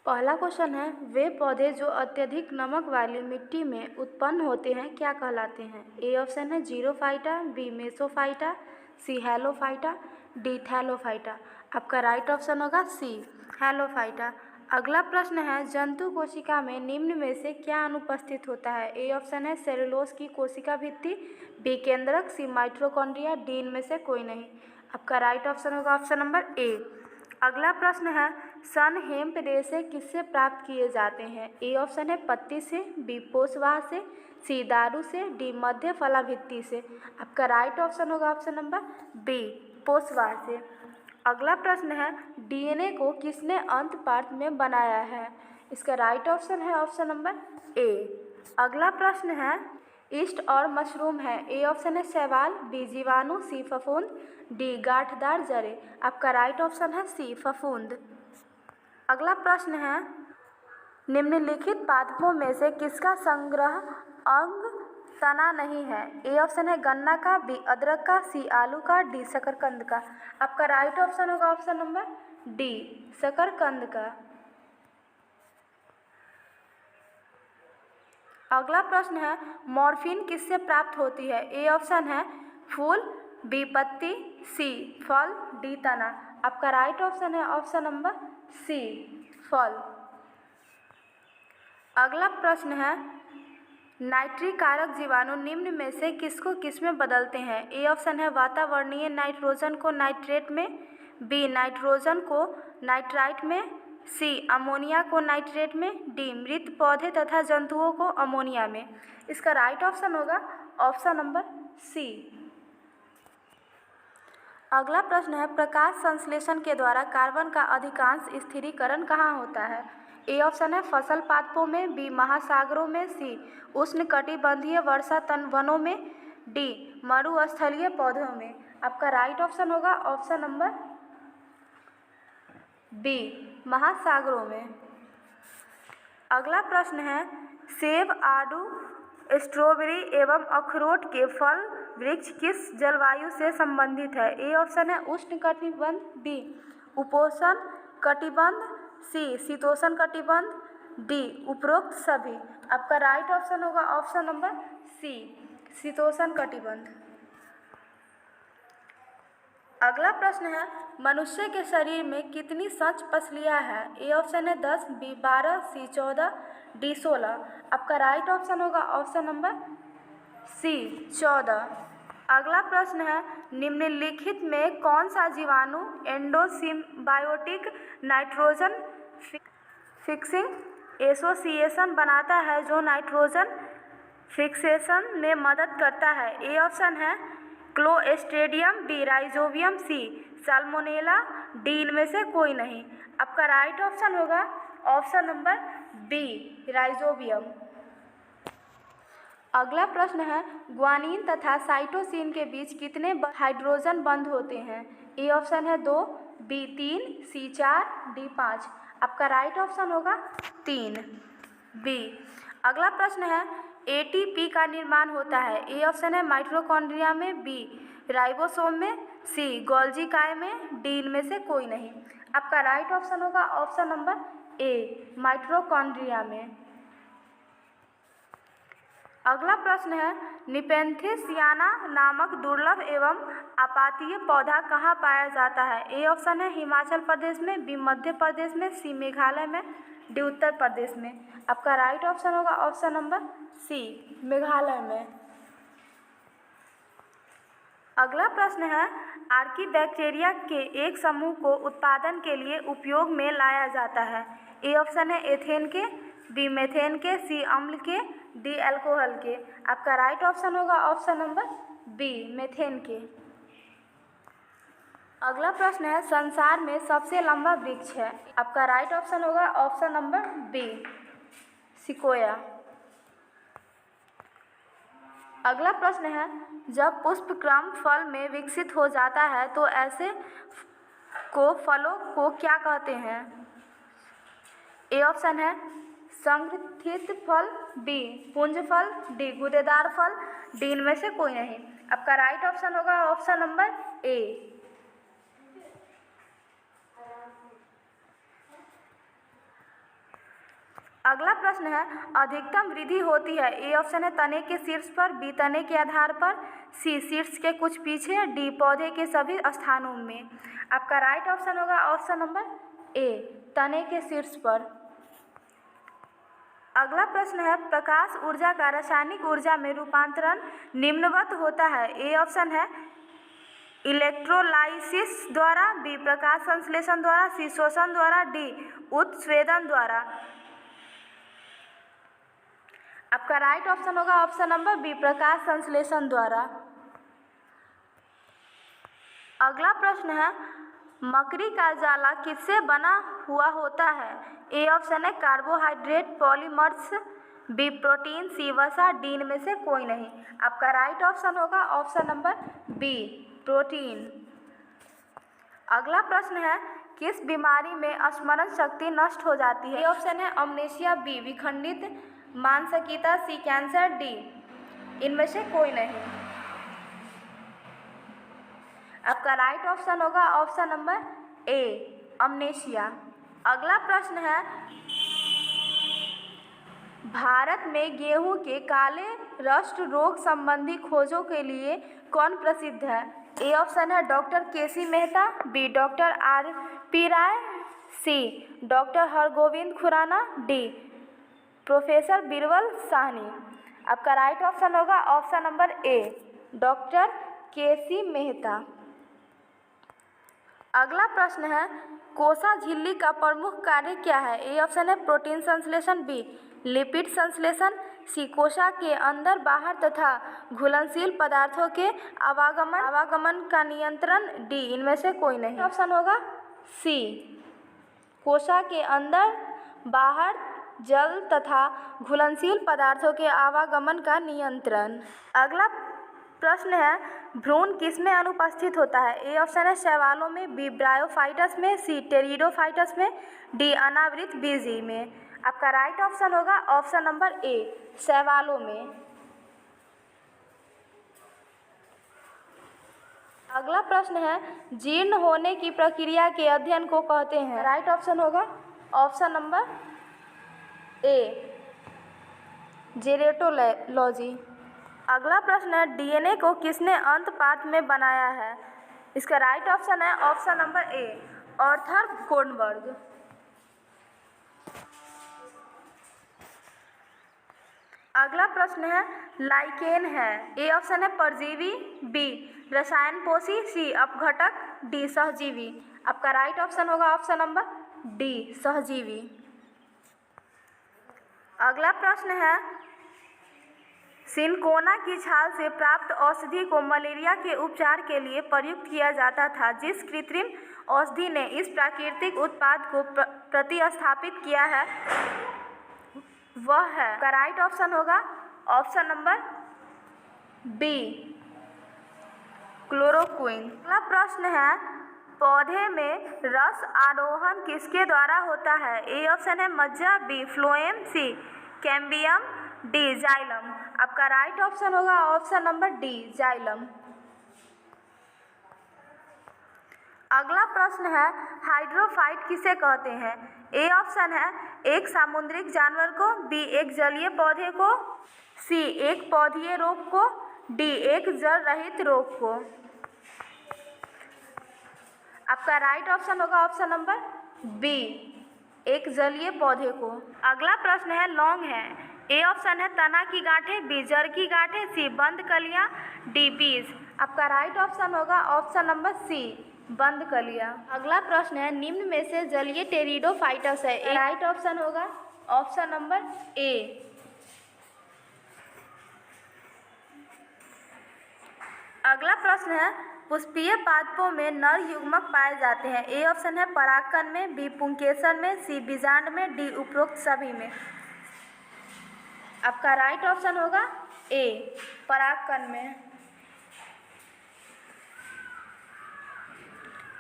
पहला क्वेश्चन है, वे पौधे जो अत्यधिक नमक वाली मिट्टी में उत्पन्न होते हैं क्या कहलाते हैं? ए ऑप्शन है जीरोफाइटा, बी मेसोफाइटा, सी हेलोफाइटा, डी थैलोफाइटा। आपका राइट ऑप्शन होगा सी हेलोफाइटा। अगला प्रश्न है, जंतु कोशिका में निम्न में से क्या अनुपस्थित होता है? ए ऑप्शन है सेलुलोज की कोशिका भित्ति, बी केंद्रक, सी माइटोकॉन्ड्रिया, डी इनमें से कोई नहीं। आपका राइट ऑप्शन होगा ऑप्शन नंबर ए। अगला प्रश्न है, सन हेम्प रेशे किससे प्राप्त किए जाते हैं? ए ऑप्शन है पत्ती से, बी पोषवाह से, सी दारू से, डी मध्य फलाभित्ति से। आपका राइट ऑप्शन होगा ऑप्शन नंबर बी पोषवाह से। अगला प्रश्न है, डीएनए को किसने अंत पार्ट में बनाया है? इसका राइट ऑप्शन है ऑप्शन नंबर ए। अगला प्रश्न है, ईस्ट और मशरूम है। ए ऑप्शन है शैवाल, बी जीवाणु, सी फफूंद, डी गांठदार जड़ें। आपका राइट ऑप्शन है सी फफूंद। अगला प्रश्न है, निम्नलिखित पादपों में से किसका संग्रह अंग तना नहीं है? ए ऑप्शन है गन्ना का, बी अदरक का, सी आलू का, डी शकरकंद का। आपका राइट ऑप्शन होगा ऑप्शन नंबर डी शकरकंद का। अगला प्रश्न है, मॉर्फिन किससे प्राप्त होती है? ए ऑप्शन है फूल, बी पत्ती, सी फल, डी तना। आपका राइट ऑप्शन है ऑप्शन नंबर सी फल। अगला प्रश्न है, नाइट्रिक कारक जीवाणु निम्न में से किसको किस में बदलते हैं? ए ऑप्शन है वातावरणीय नाइट्रोजन को नाइट्रेट में, बी नाइट्रोजन को नाइट्राइट में, सी अमोनिया को नाइट्रेट में, डी मृत पौधे तथा जंतुओं को अमोनिया में। इसका राइट ऑप्शन होगा ऑप्शन नंबर सी। अगला प्रश्न है, प्रकाश संश्लेषण के द्वारा कार्बन का अधिकांश स्थिरीकरण कहाँ होता है? ए ऑप्शन है फसल पादपों में, बी महासागरों में, सी उष्णकटिबंधीय वर्षा तन वनों में, डी मरुस्थलीय पौधों में। आपका राइट ऑप्शन होगा ऑप्शन नंबर बी महासागरों में। अगला प्रश्न है, सेब, आड़ू, स्ट्रॉबेरी एवं अखरोट के फल वृक्ष किस जलवायु से संबंधित है? ए ऑप्शन है उष्णकटिबंध, बी उपोष्ण कटिबंध, सी शीतोष्ण कटिबंध, डी उपरोक्त सभी। आपका राइट ऑप्शन होगा ऑप्शन नंबर सी शीतोष्ण कटिबंध। अगला प्रश्न है, मनुष्य के शरीर में कितनी संच पसलियाँ हैं? ए ऑप्शन है 10, बी 12, सी 14, डी 16। आपका राइट ऑप्शन होगा ऑप्शन नंबर सी 14। अगला प्रश्न है, निम्नलिखित में कौन सा जीवाणु एंडोसिम्बायोटिक नाइट्रोजन फिक्सिंग एसोसिएशन बनाता है जो नाइट्रोजन फिक्सेशन में मदद करता है? ए ऑप्शन है क्लोस्ट्रिडियम, बी राइजोबियम, सी साल्मोनेला, डी इनमें से कोई नहीं। आपका राइट ऑप्शन होगा ऑप्शन नंबर बी राइजोबियम। अगला प्रश्न है, ग्वानिन तथा साइटोसिन के बीच कितने हाइड्रोजन बंध होते हैं? ए ऑप्शन है 2, बी 3, सी 4, डी 5। आपका राइट ऑप्शन होगा 3 बी। अगला प्रश्न है, एटीपी का निर्माण होता है? ए ऑप्शन है माइटोकॉन्ड्रिया में, बी राइबोसोम में, सी गोल्जी काय में, डी इनमें से कोई नहीं। आपका राइट ऑप्शन होगा ऑप्शन नंबर ए माइटोकॉन्ड्रिया में। अगला प्रश्न है, निपेंथिस याना नामक दुर्लभ एवं आपातीय पौधा कहाँ पाया जाता है? ए ऑप्शन है हिमाचल प्रदेश में, बी मध्य प्रदेश में, सी मेघालय में, डी उत्तर प्रदेश में। आपका राइट ऑप्शन होगा ऑप्शन नंबर सी मेघालय में। अगला प्रश्न है, आर्कीबैक्टीरिया के एक समूह को उत्पादन के लिए उपयोग में लाया जाता है? ए ऑप्शन है एथेन के, बी मेथेन के, सी अम्ल के, डी अल्कोहल के। आपका राइट ऑप्शन होगा ऑप्शन नंबर बी मेथेन के। अगला प्रश्न है, संसार में सबसे लंबा वृक्ष है? आपका राइट ऑप्शन होगा ऑप्शन नंबर बी सिकोया। अगला प्रश्न है, जब पुष्पक्रम फल में विकसित हो जाता है तो ऐसे को फलों को क्या कहते हैं? ए ऑप्शन है संग्रथित फल, बी पुंज फल, डी गूदेदार फल, डी इनमें से कोई नहीं। आपका राइट ऑप्शन होगा ऑप्शन नंबर ए। अगला प्रश्न है, अधिकतम वृद्धि होती है। ए ऑप्शन है तने के शीर्ष पर, बी तने के आधार पर, सी शीर्ष के कुछ पीछे, डी पौधे के सभी स्थानों में। आपका राइट ऑप्शन होगा ऑप्शन नंबर ए, तने के शीर्ष पर। अगला प्रश्न है, प्रकाश ऊर्जा का रासायनिक ऊर्जा में रूपांतरण निम्नवत होता है। ए ऑप्शन है इलेक्ट्रोलाइसिस द्वारा, बी प्रकाश संश्लेषण द्वारा, सी शोषण द्वारा, डी उत्स्वेदन द्वारा। आपका राइट ऑप्शन होगा ऑप्शन नंबर बी, प्रकाश संश्लेषण द्वारा। अगला प्रश्न है, मकड़ी का जाला किससे बना हुआ होता है। ए ऑप्शन है कार्बोहाइड्रेट पॉलीमर्स, बी प्रोटीन, सी वसा, डी इनमें से कोई नहीं। आपका राइट ऑप्शन होगा ऑप्शन नंबर बी, प्रोटीन। अगला प्रश्न है, किस बीमारी में स्मरण शक्ति नष्ट हो जाती है। ए ऑप्शन है अमनेशिया, बी विखंडित मानसिकता, सी कैंसर, डी इनमें से कोई नहीं। आपका राइट ऑप्शन होगा ऑप्शन नंबर ए, अमनेशिया। अगला प्रश्न है, भारत में गेहूं के काले रस्ट रोग संबंधी खोजों के लिए कौन प्रसिद्ध है। ए ऑप्शन है doctor KC Mehta, B doctor R P Rai, C doctor Hargobind Khurana, D professor Birbal Sahni. आपका राइट ऑप्शन होगा option number A, doctor KC Mehta. अगला प्रश्न है, कोसा झिल्ली का प्रमुख कार्य क्या है। ए ऑप्शन है प्रोटीन संश्लेषण, बी लिपिड संश्लेषण, सी कोशा के अंदर बाहर तथा घुलनशील पदार्थों के आवागमन का नियंत्रण, डी इनमें से कोई नहीं। ऑप्शन होगा सी, कोशा के अंदर बाहर जल तथा घुलनशील पदार्थों के आवागमन का नियंत्रण। अगला प्रश्न है, भ्रूण किसमें अनुपस्थित होता है। ए ऑप्शन है शैवालों में, बी ब्रायोफाइटस में, सी टेरिडोफाइटस में, डी अनावृत बीजी में। आपका राइट ऑप्शन होगा ऑप्शन नंबर ए, शैवालों में। अगला प्रश्न है, जीर्ण होने की प्रक्रिया के अध्ययन को कहते हैं। राइट ऑप्शन होगा ऑप्शन नंबर ए, जेरेटोलॉजी। अगला प्रश्न है, डीएनए को किसने अंत पाठ में बनाया है। इसका राइट ऑप्शन है ऑप्शन नंबर ए, आर्थर कोनबर्ग। अगला प्रश्न है, लाइकेन है। ए ऑप्शन है परजीवी, बी रसायन पोषी, सी अपघटक, डी सहजीवी। आपका राइट ऑप्शन होगा ऑप्शन नंबर डी, सहजीवी। अगला प्रश्न है, सिनकोना की छाल से प्राप्त औषधि को मलेरिया के उपचार के लिए प्रयुक्त किया जाता था। जिस कृत्रिम औषधि ने इस प्राकृतिक उत्पाद को प्रतिस्थापित किया है वह है। का राइट ऑप्शन होगा ऑप्शन नंबर बी, क्लोरोक्विन। अगला प्रश्न है, पौधे में रस आरोहण किसके द्वारा होता है। ए ऑप्शन है मज्जा, बी फ्लोएम, सी कैम्बियम, डी जाइलम। आपका राइट ऑप्शन होगा ऑप्शन नंबर डी, जाइलम। अगला प्रश्न है, हाइड्रोफाइट किसे कहते हैं। ए ऑप्शन है एक सामुद्रिक जानवर को, बी एक जलीय पौधे को, सी एक पौधीय रोग को, डी एक जड़ रहित रोग को। आपका राइट ऑप्शन होगा ऑप्शन नंबर बी, एक जलीय पौधे को। अगला प्रश्न है, लौंग है। ए ऑप्शन है तना की गांठें, बी जड़ की गांठें, सी बंद कलियां, डी बीज। आपका राइट ऑप्शन होगा ऑप्शन नंबर सी, बंद कलियां। अगला प्रश्न है, निम्न में से जलीय टेरिडोफाइटस है। राइट ऑप्शन होगा ऑप्शन नंबर ए। अगला प्रश्न है, पुष्पीय पादपों में नर युग्मक पाए जाते हैं। ए ऑप्शन है परागकण में, बी पुंकेसर में, सी बीजांड में, डी उपरोक्त सभी में। आपका राइट ऑप्शन होगा ए, परागकण में।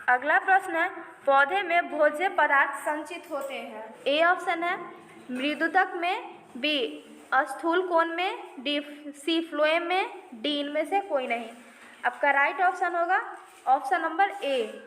अगला प्रश्न है, पौधे में भोज्य पदार्थ संचित होते हैं। ए ऑप्शन है मृदुतक में, बी स्थूल कोण में, डी सी फ्लोएम में, डी इनमें से कोई नहीं। आपका राइट ऑप्शन होगा ऑप्शन नंबर ए।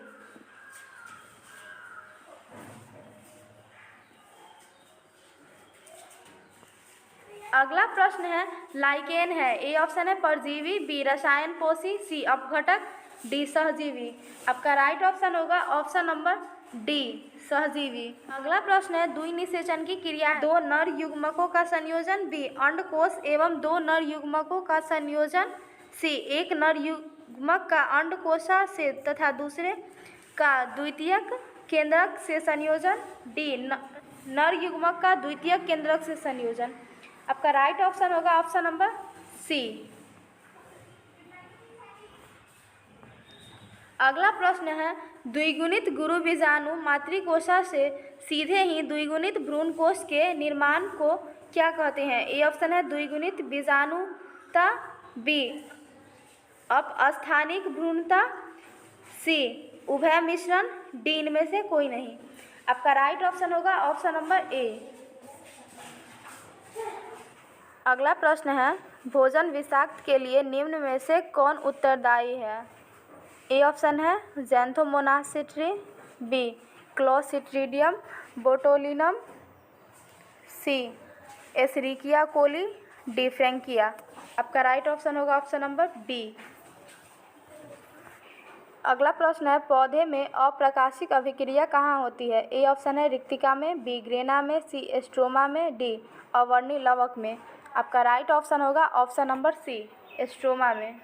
अगला प्रश्न है लाइकेन है। ए ऑप्शन है परजीवी, बी रसायन पोषी, सी अपघटक, डी सहजीवी। आपका राइट ऑप्शन होगा ऑप्शन नंबर डी सहजीवी। अगला प्रश्न है द्विनिषेचन की क्रिया है। दो नर युग्मकों का संयोजन, बी अंडकोश एवं दो नर युग्मकों का संयोजन, सी एक नर युग्मक का अंडकोशा से तथा दूसरे का द्वितीयक केंद्रक से संयोजन, डी नर युग्मक का द्वितीयक केंद्रक से संयोजन। आपका राइट ऑप्शन होगा ऑप्शन नंबर सी। अगला प्रश्न है द्विगुणित गुरु बीजाणु मातृकोशा से सीधे ही द्विगुणित भ्रूण कोश के निर्माण को क्या कहते हैं। ए ऑप्शन है द्विगुणित बीजाणुता, बी अपस्थानिक भ्रूणता, सी उभय मिश्रण, डी इनमें से कोई नहीं। आपका राइट ऑप्शन होगा ऑप्शन नंबर ए। अगला प्रश्न है भोजन विषाक्त के लिए निम्न में से कौन उत्तरदायी है। ए ऑप्शन है ज़ैंथोमोनास सिट्री, बी क्लोस्ट्रीडियम बोटुलिनम, सी एशेरिकिया कोली, डी फ्रैंकिया। आपका राइट ऑप्शन होगा ऑप्शन नंबर बी। अगला प्रश्न है पौधे में अप्रकाशिक अभिक्रिया कहाँ होती है। ए ऑप्शन है रिक्तिका में, बी ग्रेना में, सी स्ट्रोमा में, डी अवर्णी लवक में। आपका राइट ऑप्शन होगा ऑप्शन नंबर सी स्ट्रोमा में।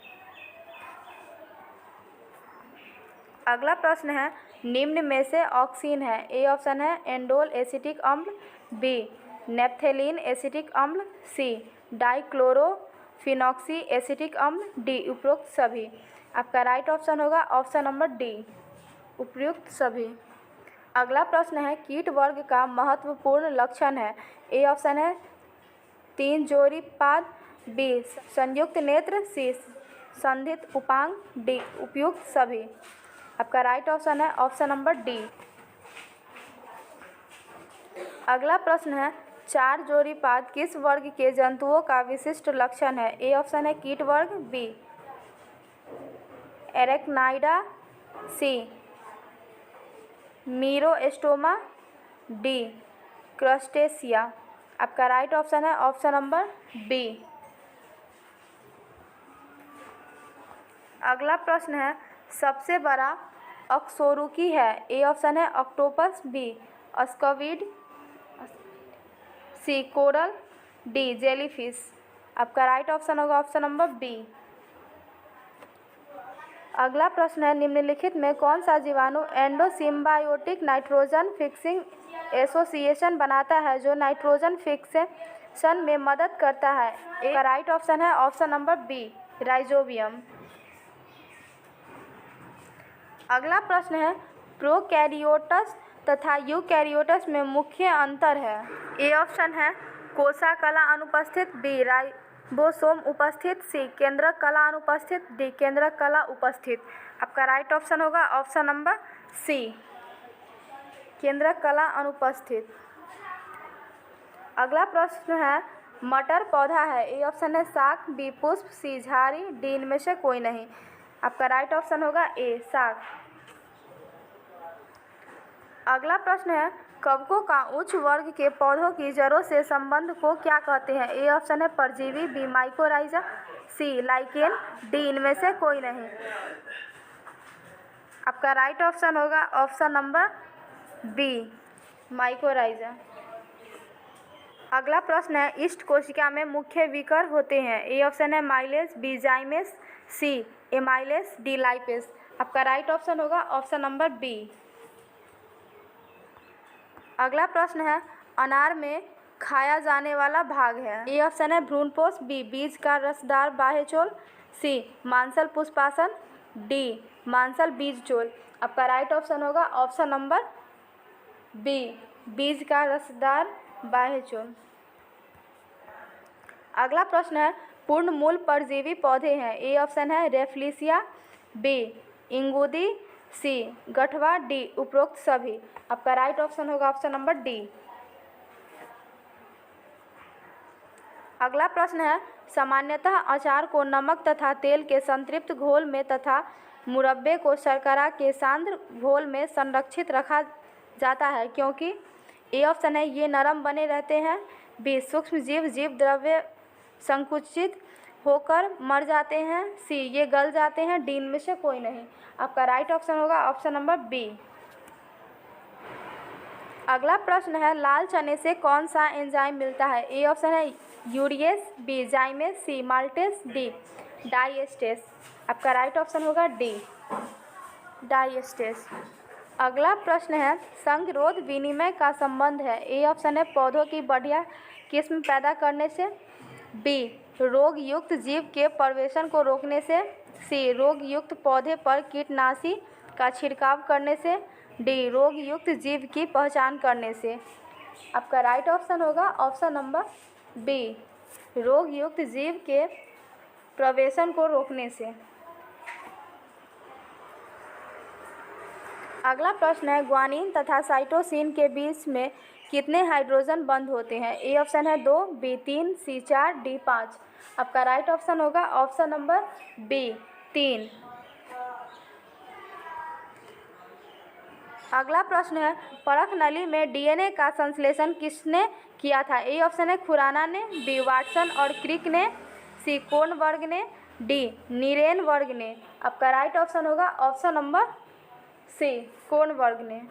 अगला प्रश्न है निम्न में से ऑक्सीन है। ए ऑप्शन है एंडोल एसिटिक अम्ल, बी नेप्थेलीन एसिटिक अम्ल, सी डाइक्लोरोफिनॉक्सी एसिटिक अम्ल, डी उपरोक्त सभी। आपका राइट ऑप्शन होगा ऑप्शन नंबर डी उपयुक्त सभी। अगला प्रश्न है कीट वर्ग का महत्वपूर्ण लक्षण है। ए ऑप्शन है 3 जोड़ी पाद, बी संयुक्त नेत्र, सी संधित उपांग, डी उपयुक्त सभी। आपका राइट ऑप्शन है ऑप्शन नंबर डी। अगला प्रश्न है 4 जोड़ी पाद किस वर्ग के जंतुओं का विशिष्ट लक्षण है। ए ऑप्शन है कीट वर्ग, बी एरेक्नाइडा, सी मीरोस्टोमा, डी क्रस्टेशिया। आपका राइट ऑप्शन है ऑप्शन नंबर बी। अगला प्रश्न है सबसे बड़ा अकशेरुकी है। ए ऑप्शन है ऑक्टोपस, बी स्क्विड, सी कोरल, डी जेलीफिश। आपका राइट ऑप्शन होगा ऑप्शन नंबर बी। अगला प्रश्न है निम्नलिखित में कौन सा जीवाणु एंडोसिम्बायोटिक नाइट्रोजन फिक्सिंग एसोसिएशन बनाता है जो नाइट्रोजन फिक्सेशन में मदद करता है। एक राइट ऑप्शन है ऑप्शन नंबर बी राइजोबियम। अगला प्रश्न है प्रोकैरियोट्स तथा यूकैरियोट्स में मुख्य अंतर है। ए ऑप्शन है कोशा कला अनुपस्थित, बी राइबोसोम उपस्थित, सी केंद्रक कला अनुपस्थित, डी केंद्रक कला उपस्थित। आपका राइट ऑप्शन होगा ऑप्शन नंबर सी केंद्रक कला अनुपस्थित। अगला प्रश्न है मटर पौधा है। ए ऑप्शन है शाक, बी पुष्प, सी झाड़ी, डी इनमें से कोई नहीं। आपका राइट ऑप्शन होगा ए शाक। अगला प्रश्न है कवकों का उच्च वर्ग के पौधों की जड़ों से संबंध को क्या कहते हैं। ए ऑप्शन है परजीवी, बी माइकोराइजा, सी लाइकेन, डी इनमें से कोई नहीं। आपका राइट ऑप्शन होगा ऑप्शन नंबर बी माइकोराइजा। अगला प्रश्न है इष्ट कोशिका में मुख्य विकर होते हैं। ए ऑप्शन है माइलेज, बी जाइमेस, सी एमाइलेस, डी लाइपेस। आपका राइट ऑप्शन होगा ऑप्शन नंबर बी। अगला प्रश्न है अनार में खाया जाने वाला भाग है। ए ऑप्शन है भ्रूणपोष, बी बीज का रसदार बाह्यचोल, सी मांसल पुष्पासन, डी मांसल बीजचोल। आपका राइट ऑप्शन होगा ऑप्शन नंबर बी बीज का रसदार बाह्यचोल। अगला प्रश्न है पूर्ण मूल परजीवी पौधे हैं। ए ऑप्शन है रेफ्लिसिया, बी इंगूदी, सी गठवा, डी उपरोक्त सभी। आपका राइट ऑप्शन होगा ऑप्शन नंबर डी। अगला प्रश्न है सामान्यतः अचार को नमक तथा तेल के संतृप्त घोल में तथा मुरब्बे को शर्करा के सांद्र घोल में संरक्षित रखा जाता है क्योंकि ए ऑप्शन है ये नरम बने रहते हैं, बी सूक्ष्म जीव जीव द्रव्य संकुचित होकर मर जाते हैं, सी ये गल जाते हैं, डी इनमें से कोई नहीं। आपका राइट ऑप्शन होगा ऑप्शन नंबर बी। अगला प्रश्न है लाल चने से कौन सा एंजाइम मिलता है? ए ऑप्शन है यूरिएस, बी जाइमेस, सी माल्टेस, डी डाइएस्टेस। आपका राइट ऑप्शन होगा डी डाइएस्टेस। अगला प्रश्न है संगरोध विनिमय का संबंध है। ए ऑप्शन है पौधों की बढ़िया किस्म पैदा करने से, बी रोग युक्त जीव के प्रवेशन को रोकने से, सी रोग युक्त पौधे पर कीटनाशी का छिड़काव करने से, डी रोग युक्त जीव की पहचान करने से। आपका राइट ऑप्शन होगा ऑप्शन नंबर बी रोग युक्त जीव के प्रवेशन को रोकने से। अगला प्रश्न है ग्वानिन तथा साइटोसिन के बीच में कितने हाइड्रोजन बंध होते हैं? ए ऑप्शन है 2, बी 3, सी 4, डी 5। आपका राइट ऑप्शन होगा ऑप्शन नंबर बी 3। अगला प्रश्न है परख नली में डीएनए का संश्लेषण किसने किया था? ए ऑप्शन है खुराना ने, बी वाटसन और क्रिक ने, सी कोर्नबर्ग ने, डी नीरेनबर्ग ने। आपका राइट ऑप्शन होगा ऑप्शन नंबर सी कोर्नबर्ग ने।